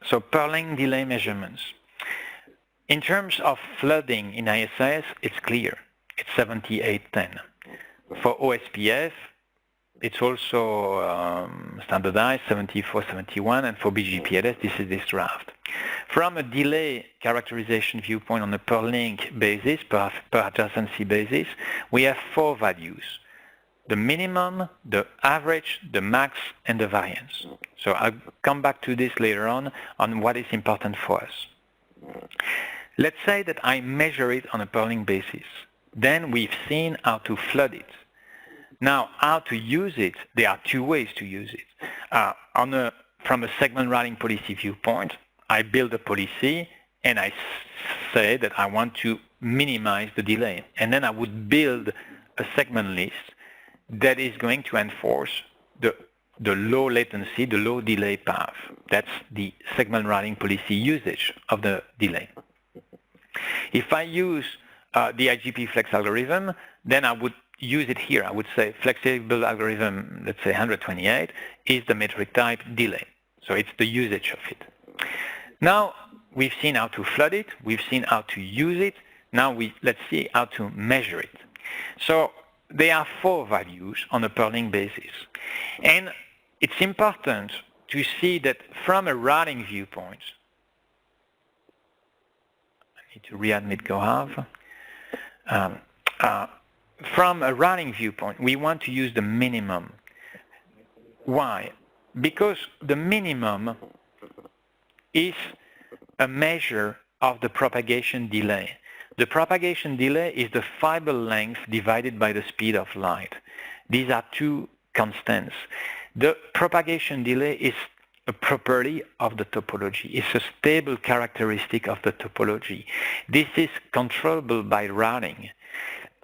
So per link delay measurements. In terms of flooding in ISIS, it's clear. It's 7810. For OSPF, it's also standardized 7471, and for BGPLS, this is this draft. From a delay characterization viewpoint on a per link basis, per adjacency basis, we have 4 values: the minimum, the average, the max, and the variance. So I'll come back to this later on what is important for us. Let's say that I measure it on a per link basis. Then we've seen how to flood it. Now, how to use it, there are 2 ways to use it. From a segment routing policy viewpoint, I build a policy and I say that I want to minimize the delay. And then I would build a segment list that is going to enforce the low latency, the low delay path. That's the segment routing policy usage of the delay. If I use the IGP flex algorithm, then I would use it here. I would say flexible algorithm, let's say 128, is the metric type delay. So it's the usage of it. Now we've seen how to flood it. We've seen how to use it. Now let's see how to measure it. So there are 4 values on a per link basis. And it's important to see that from a routing viewpoint, I need to readmit Gaurav. From a routing viewpoint, we want to use the minimum. Why? Because the minimum is a measure of the propagation delay. The propagation delay is the fiber length divided by the speed of light. These are 2 constants. The propagation delay is a property of the topology. It's a stable characteristic of the topology. This is controllable by routing.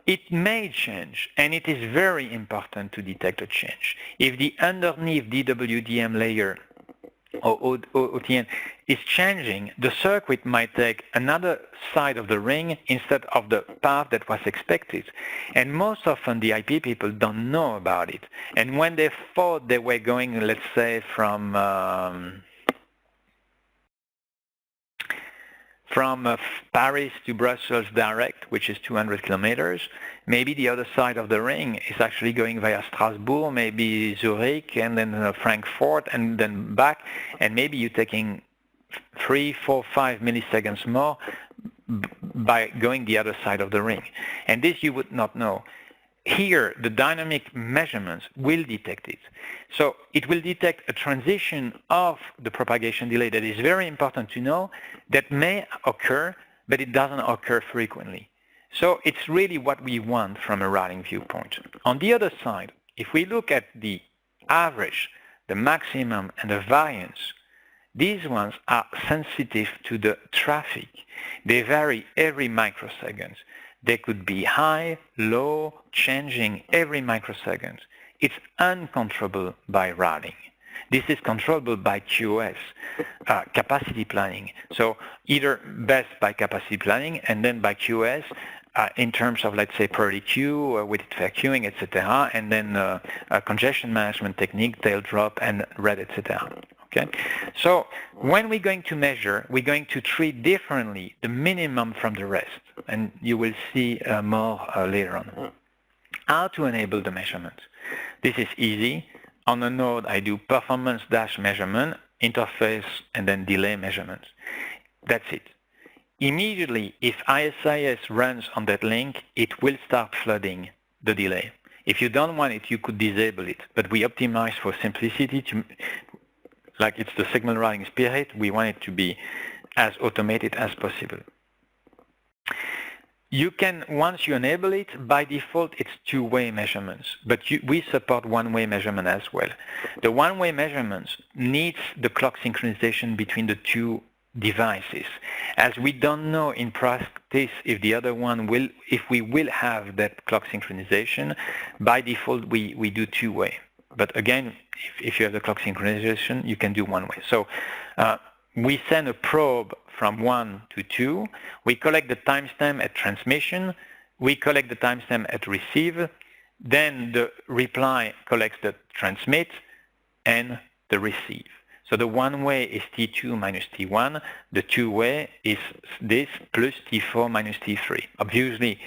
It may change, and it is very important to detect a change. If the underneath DWDM layer or OTN is changing, the circuit might take another side of the ring instead of the path that was expected. And most often the IP people don't know about it. And when they thought they were going, let's say, from Paris to Brussels direct, which is 200 kilometers, maybe the other side of the ring is actually going via Strasbourg, maybe Zurich, and then Frankfurt, and then back, and maybe you're taking 3, 4, 5 milliseconds more by going the other side of the ring. And this you would not know. Here, the dynamic measurements will detect it. So it will detect a transition of the propagation delay that is very important to know, that may occur, but it doesn't occur frequently. So it's really what we want from a routing viewpoint. On the other side, if we look at the average, the maximum, and the variance, these ones are sensitive to the traffic. They vary every microsecond. They could be high, low, changing every microsecond. It's uncontrollable by routing. This is controllable by QoS, capacity planning. So either best by capacity planning and then by QoS in terms of, let's say, priority queue, with fair queuing, etc., and then congestion management technique, tail drop, and red, etc. Okay? So when we're going to measure, we're going to treat differently the minimum from the rest, and you will see more later on. How to enable the measurement? This is easy. On a node, I do performance dash measurement, interface, and then delay measurements. That's it. Immediately, if ISIS runs on that link, it will start flooding the delay. If you don't want it, you could disable it, but we optimize for simplicity to, like it's the segment routing spirit, we want it to be as automated as possible. You can, once you enable it, by default it's 2-way measurements, but we support 1-way measurement as well. The 1-way measurements needs the clock synchronization between the 2 devices, as we don't know in practice if the other one will, if we will have that clock synchronization. By default we do 2-way. But again, if you have the clock synchronization, you can do 1-way. So we send a probe from 1 to 2. We collect the timestamp at transmission. We collect the timestamp at receive. Then the reply collects the transmit and the receive. So the one-way is T2 minus T1. The two-way is this plus T4 minus T3. Obviously,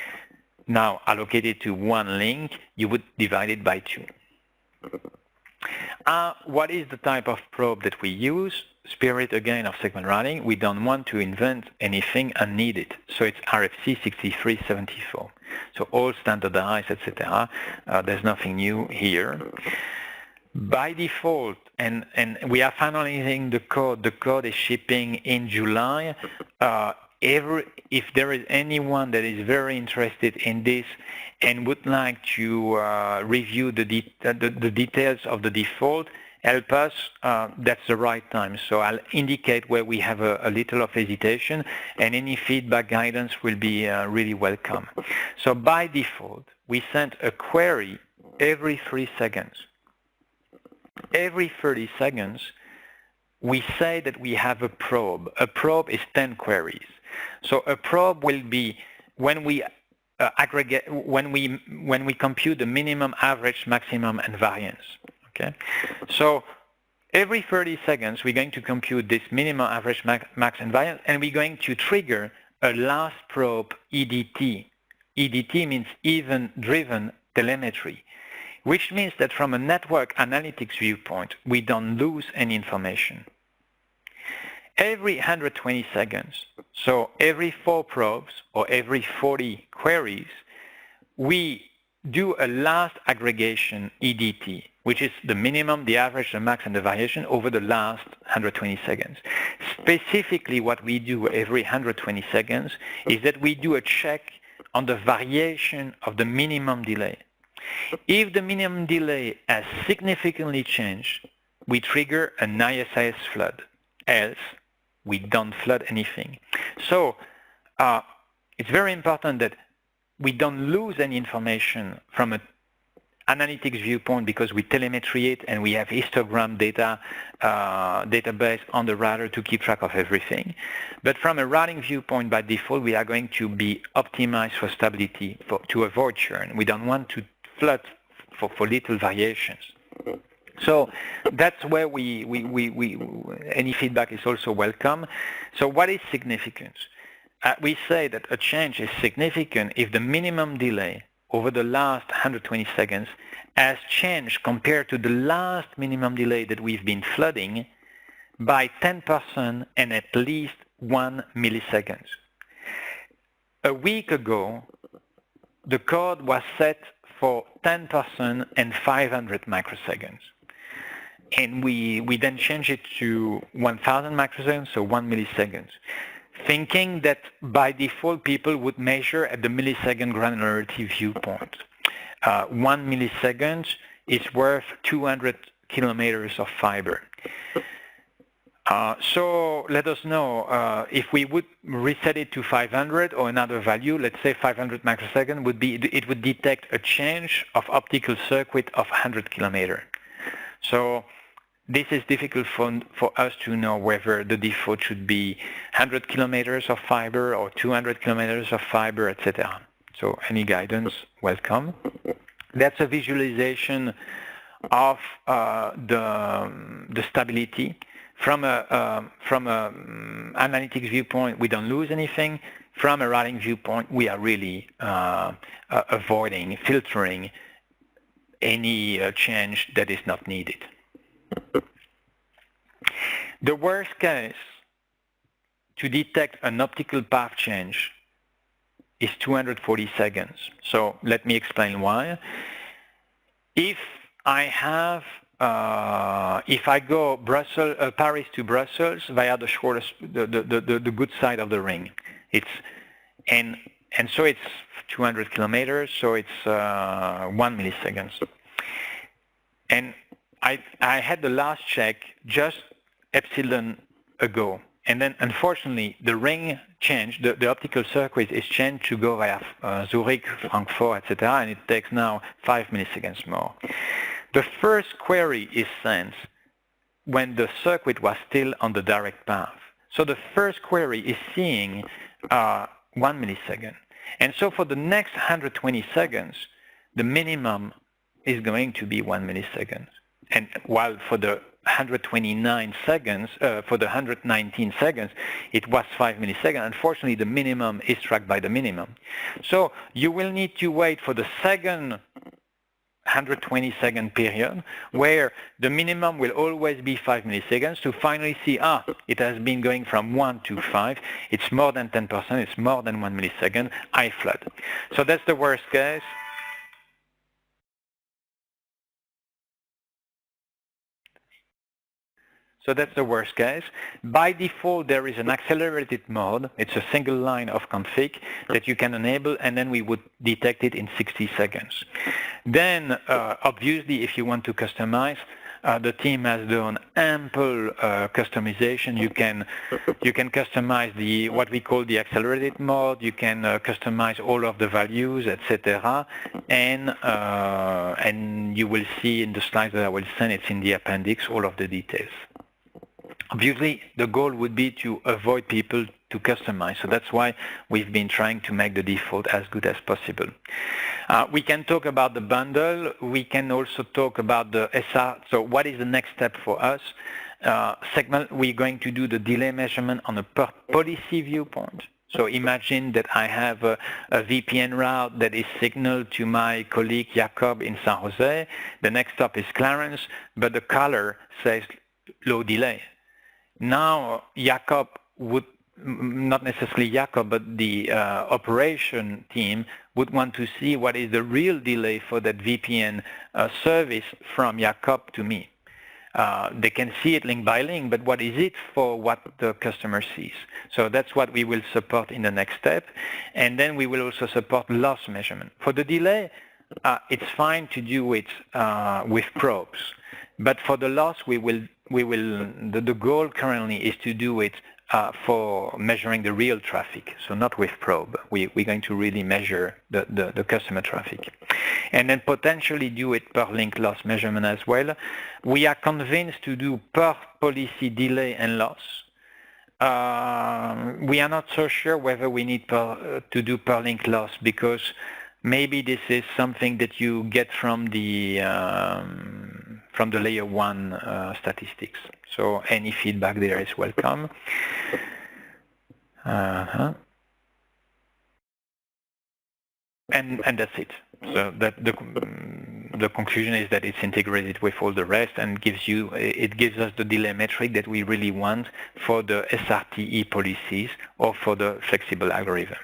now allocated to one link, you would divide it by 2. What is the type of probe that we use? Spirit again of segment routing. We don't want to invent anything unneeded. So it's RFC 6374. So all standardized, etc. There's nothing new here. By default, and we are finalizing the code. The code is shipping in July. If there is anyone that is very interested in this and would like to review the details of the default, help us. That's the right time. So I'll indicate where we have a little of hesitation, and any feedback guidance will be really welcome. So by default, we send a query every 3 seconds. Every 30 seconds, we say that we have a probe. A probe is 10 queries. So a probe will be when we aggregate, when we compute the minimum, average, maximum, and variance. Okay. So every 30 seconds, we're going to compute this minimum, average, max, and variance, and we're going to trigger a last probe EDT. EDT means event-driven telemetry, which means that from a network analytics viewpoint, we don't lose any information. Every 120 seconds, so every 4 probes or every 40 queries, we do a last aggregation EDT, which is the minimum, the average, the max, and the variation over the last 120 seconds. Specifically, what we do every 120 seconds is that we do a check on the variation of the minimum delay. If the minimum delay has significantly changed, we trigger an ISIS flood. Else, we don't flood anything. So it's very important that we don't lose any information from an analytics viewpoint because we telemetry it and we have histogram data database on the router to keep track of everything. But from a routing viewpoint, by default, we are going to be optimized for stability to avoid churn. We don't want to flood for little variations. So that's where any feedback is also welcome. So what is significant? We say that a change is significant if the minimum delay over the last 120 seconds has changed compared to the last minimum delay that we've been flooding by 10% and at least 1 millisecond. A week ago, the code was set for 10% and 500 microseconds. And we then changed it to 1,000 microseconds, so 1 millisecond, thinking that by default people would measure at the millisecond granularity viewpoint. 1 millisecond is worth 200 kilometers of fiber. So let us know if we would reset it to 500 or another value, let's say 500 microseconds, it would detect a change of optical circuit of 100 kilometers. So this is difficult for us to know whether the default should be 100 kilometers of fiber or 200 kilometers of fiber, etc. So any guidance, welcome. That's a visualization of the stability. From a analytics viewpoint, we don't lose anything. From a routing viewpoint, we are really avoiding, filtering any change that is not needed. The worst case to detect an optical path change is 240 seconds. So let me explain why. If I have, if I go Paris to Brussels via the shortest, the good side of the ring, and so it's 200 kilometers, so it's 1 millisecond. And I had the last check just epsilon ago, and then unfortunately the ring changed, the optical circuit is changed to go via Zurich, Frankfurt, etc., and it takes now 5 milliseconds more. The first query is sent when the circuit was still on the direct path. So the first query is seeing 1 millisecond. And so for the next 120 seconds, the minimum is going to be 1 millisecond. And while for the 129 seconds, for the 119 seconds, it was 5 milliseconds. Unfortunately, the minimum is tracked by the minimum. So you will need to wait for the second 120-second period, where the minimum will always be 5 milliseconds, to finally see, it has been going from 1 to 5. It's more than 10%. It's more than 1 millisecond. I flood. So that's the worst case. So that's the worst case. By default, there is an accelerated mode. It's a single line of config that you can enable, and then we would detect it in 60 seconds. Then, obviously, if you want to customize, the team has done ample customization. You can customize what we call the accelerated mode. You can customize all of the values, etc. And you will see in the slides that I will send. It's in the appendix, all of the details. Obviously, the goal would be to avoid people to customize. So that's why we've been trying to make the default as good as possible. We can talk about the bundle. We can also talk about the SR. So what is the next step for us? We're going to do the delay measurement on a per policy viewpoint. So imagine that I have a VPN route that is signaled to my colleague Jacob in San Jose. The next stop is Clarence, but the caller says low delay. Now, Jacob would, not necessarily Jacob, but the operation team would want to see what is the real delay for that VPN service from Jacob to me. They can see it link by link, but what is it for what the customer sees? So that's what we will support in the next step. And then we will also support loss measurement. For the delay, it's fine to do it with probes. But for the loss, the goal currently is to do it for measuring the real traffic, so not with probe. We're going to really measure the customer traffic. And then potentially do it per link loss measurement as well. We are convinced to do per policy delay and loss. We are not so sure whether we need to do per link loss, because maybe this is something that you get from the layer 1 statistics. So any feedback there is welcome. And that's it. So that the conclusion is that it's integrated with all the rest and it gives us the delay metric that we really want for the SRTE policies or for the flexible algorithm.